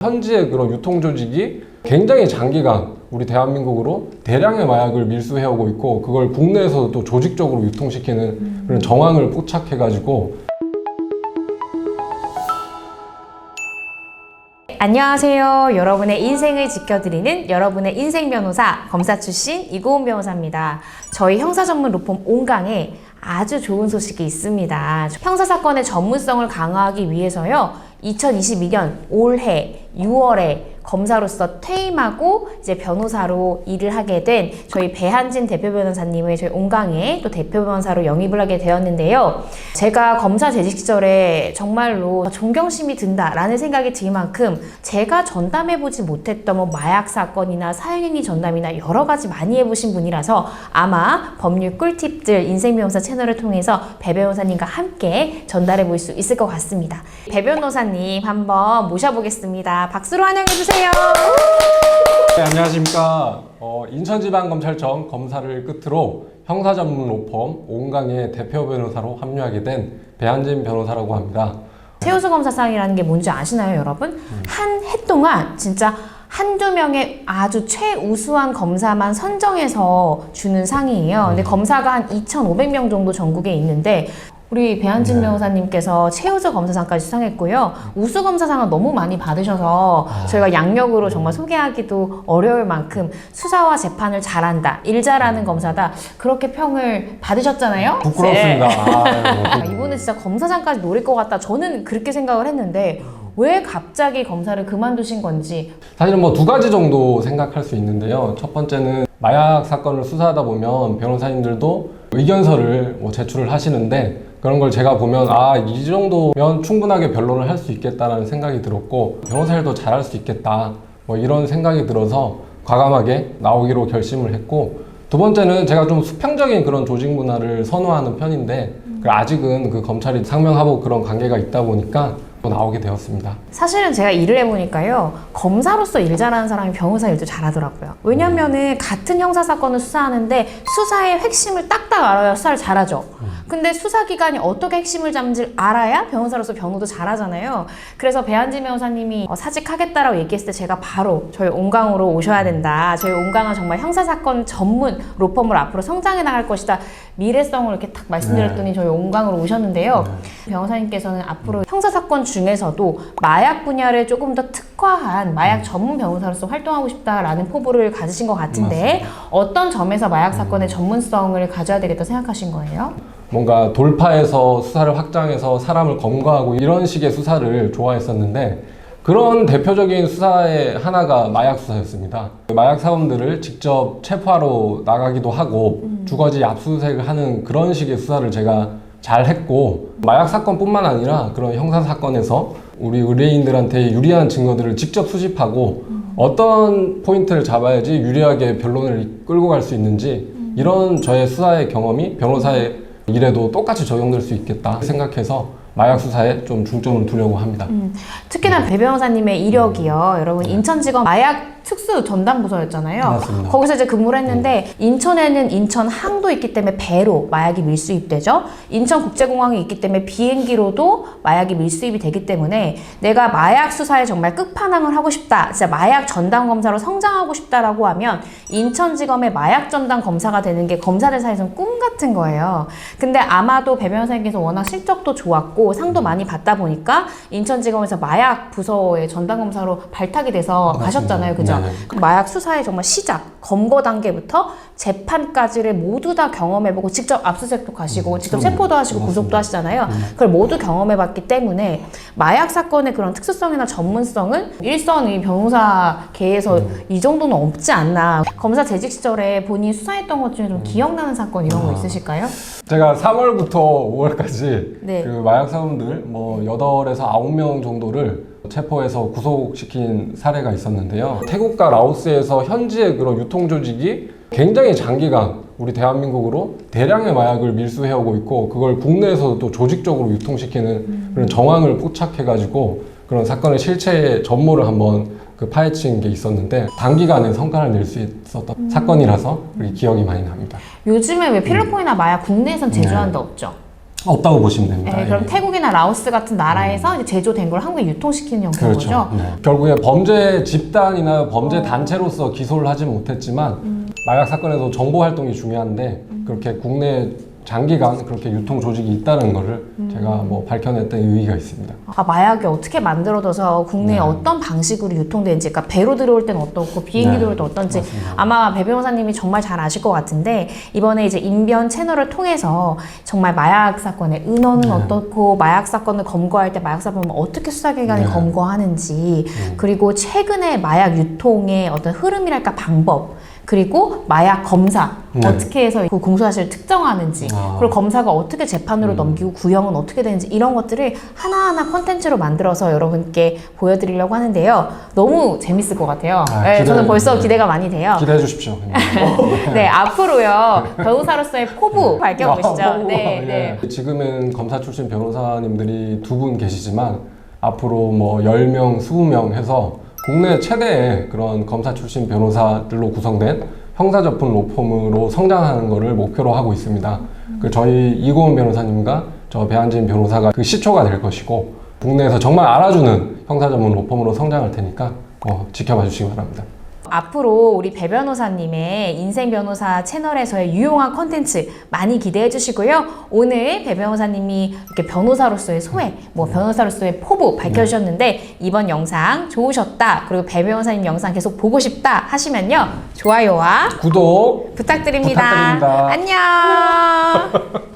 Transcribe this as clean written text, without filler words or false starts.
현지의 그런 유통 조직이 굉장히 장기간 우리 대한민국으로 대량의 마약을 밀수해오고 있고, 그걸 국내에서도 또 조직적으로 유통시키는 그런 정황을 포착해가지고. 안녕하세요. 여러분의 인생을 지켜드리는 여러분의 인생 변호사, 검사 출신 이고은 변호사입니다. 저희 형사 전문 로펌 온강에 아주 좋은 소식이 있습니다. 형사사건의 전문성을 강화하기 위해서요, 2022년 올해 6월에 검사로서 퇴임하고 이제 변호사로 일을 하게 된 저희 배한진 대표 변호사님을 저희 온강에 또 대표 변호사로 영입을 하게 되었는데요. 제가 검사 재직 시절에 정말로 존경심이 든다라는 생각이 들 만큼 제가 전담해보지 못했던 뭐 마약 사건이나 사행행위 전담이나 여러 가지 많이 해보신 분이라서 아마 법률 꿀팁들 인생 변호사 채널을 통해서 배 변호사님과 함께 전달해 볼 수 있을 것 같습니다. 배 변호사님 한번 모셔보겠습니다. 박수로 환영해주세요. 네, 안녕하십니까. 인천지방검찰청 검사를 끝으로 형사 전문 로펌 온강의 대표 변호사로 합류하게 된 배한진 변호사라고 합니다. 최우수 검사상이라는 게 뭔지 아시나요, 여러분? 한 해 동안 진짜 한두 명의 아주 최우수한 검사만 선정해서 주는 상이에요. 근데 검사가 한 2,500명 정도 전국에 있는데 우리 배한진 변호사님께서 최우수 검사상까지 수상했고요. 우수 검사상을 너무 많이 받으셔서 저희가 양력으로 정말 소개하기도 어려울 만큼 수사와 재판을 잘한다, 일 잘하는 검사다, 그렇게 평을 받으셨잖아요. 부끄럽습니다. 네. 이분은 진짜 검사상까지 노릴 것 같다, 저는 그렇게 생각을 했는데 왜 갑자기 검사를 그만두신 건지. 사실은 뭐 두 가지 정도 생각할 수 있는데요. 첫 번째는 마약 사건을 수사하다 보면 변호사님들도 의견서를 제출을 하시는데, 그런 걸 제가 보면 이 정도면 충분하게 변론을 할 수 있겠다라는 생각이 들었고, 변호사 일도 잘할 수 있겠다 이런 생각이 들어서 과감하게 나오기로 결심을 했고, 두 번째는 제가 좀 수평적인 그런 조직 문화를 선호하는 편인데 아직은 그 검찰이 상명하복 그런 관계가 있다 보니까 나오게 되었습니다. 사실은 제가 일을 해보니까요, 검사로서 일 잘하는 사람이 변호사 일도 잘하더라고요. 왜냐면은 같은 형사사건을 수사하는데 수사의 핵심을 딱딱 알아야 수사를 잘하죠. 근데 수사기관이 어떻게 핵심을 잡는지 알아야 변호사로서 변호도 잘하잖아요. 그래서 배한진 변호사님이 사직하겠다라고 얘기했을 때 제가 바로 저희 온강으로 오셔야 된다, 저희 온강은 정말 형사사건 전문 로펌으로 앞으로 성장해 나갈 것이다, 미래성을 이렇게 딱 말씀드렸더니 저희 온강으로 오셨는데요. 변호사님께서는 앞으로 형사사건 중에서도 마약 분야를 조금 더 특화한 마약 전문 변호사로서 활동하고 싶다라는 포부를 가지신 것 같은데, 어떤 점에서 마약 사건의 전문성을 가져야 되겠다 생각하신 거예요? 뭔가 돌파해서 수사를 확장해서 사람을 검거하고 이런 식의 수사를 좋아했었는데, 그런 대표적인 수사의 하나가 마약 수사였습니다. 마약 사범들을 직접 체포하러 나가기도 하고 주거지 압수수색을 하는 그런 식의 수사를 제가 잘 했고, 마약 사건뿐만 아니라 그런 형사 사건에서 우리 의뢰인들한테 유리한 증거들을 직접 수집하고 어떤 포인트를 잡아야지 유리하게 변론을 끌고 갈 수 있는지, 이런 저의 수사의 경험이 변호사의 일에도 똑같이 적용될 수 있겠다 생각해서 마약 수사에 좀 중점을 두려고 합니다. 특히나 배 변호사님의 이력이요, 여러분 인천지검 마약 특수 전담부서였잖아요. 맞습니다. 거기서 이제 근무를 했는데 인천에는 인천항도 있기 때문에 배로 마약이 밀수입되죠. 인천국제공항이 있기 때문에 비행기로도 마약이 밀수입이 되기 때문에 내가 마약 수사에 정말 끝판왕을 하고 싶다, 진짜 마약 전담 검사로 성장하고 싶다라고 하면 인천지검의 마약 전담 검사가 되는 게 검사들 사이에서는 꿈 같은 거예요. 근데 아마도 배 변호사님께서 워낙 실적도 좋았고 상도 많이 받다 보니까 인천지검에서 마약 부서의 전담 검사로 발탁이 돼서 가셨잖아요, 그죠? 네. 마약 수사의 정말 시작, 검거 단계부터 재판까지를 모두 다 경험해보고 직접 압수수색도 가시고 직접 체포도 하시고 구속도 하시잖아요. 그걸 모두 경험해봤기 때문에 마약 사건의 그런 특수성이나 전문성은 일선의 변호사계에서 이 정도는 없지 않나. 검사 재직 시절에 본인이 수사했던 것 중에 좀 기억나는 사건 이런 거 있으실까요? 제가 3월부터 5월까지 네. 그 마약 사범들 8에서 9명 정도를 체포해서 구속시킨 사례가 있었는데요. 태국과 라오스에서 현지의 그런 유통 조직이 굉장히 장기간 우리 대한민국으로 대량의 마약을 밀수해오고 있고, 그걸 국내에서도 또 조직적으로 유통시키는 그런 정황을 포착해가지고 그런 사건의 실체의 전모를 한번 파헤친 게 있었는데, 단기간에 성과를 낼 수 있었던 사건이라서 기억이 많이 납니다. 요즘에 왜 필로폰이나 마약 국내에선 제조하는 데 없죠? 없다고 보시면 됩니다. 네, 그럼 예. 태국이나 라오스 같은 나라에서 이제 제조된 걸 한국에 유통시키는 형태인 거죠? 그렇죠. 네. 결국에 범죄 집단이나 범죄 단체로서 기소를 하지 못했지만 마약 사건에서 정보 활동이 중요한데 그렇게 국내 장기간 그렇게 유통 조직이 있다는 거를 제가 뭐 밝혀냈던 의의가 있습니다. 아, 마약이 어떻게 만들어져서 국내에 네. 어떤 방식으로 유통되는지, 그러니까 배로 들어올 때는 어떻고 비행기 네, 들어올 때 어떤지 맞습니다. 아마 배 변호사님이 정말 잘 아실 것 같은데 이번에 이제 인변 채널을 통해서 정말 마약 사건의 은원은 네. 어떻고 마약 사건을 검거할 때 마약 사건을 어떻게 수사기관이 네. 검거하는지 그리고 최근에 마약 유통의 어떤 흐름이랄까 방법 그리고 마약 검사 네. 어떻게 해서 그 공소사실을 특정하는지 아. 그리고 검사가 어떻게 재판으로 넘기고 구형은 어떻게 되는지 이런 것들을 하나하나 컨텐츠로 만들어서 여러분께 보여드리려고 하는데요. 너무 재밌을 것 같아요. 아, 네, 저는 벌써 네. 기대가 많이 돼요. 기대해 주십시오. 네, 앞으로요. 변호사로서의 포부 밝혀보시죠. 네, 네. 지금은 검사 출신 변호사님들이 2분 계시지만 앞으로 뭐 10명, 20명 해서 국내 최대의 그런 검사 출신 변호사들로 구성된 형사접근 로펌으로 성장하는 것을 목표로 하고 있습니다. 그 저희 이고은 변호사님과 저 배한진 변호사가 그 시초가 될 것이고 국내에서 정말 알아주는 형사전문 로펌으로 성장할 테니까 지켜봐 주시기 바랍니다. 앞으로 우리 배 변호사님의 인생 변호사 채널에서의 유용한 콘텐츠 많이 기대해 주시고요. 오늘 배 변호사님이 이렇게 변호사로서의 소회, 뭐 변호사로서의 포부 밝혀주셨는데 이번 영상 좋으셨다, 그리고 배 변호사님 영상 계속 보고 싶다 하시면요. 좋아요와 구독 부탁드립니다. 부탁드립니다. 안녕.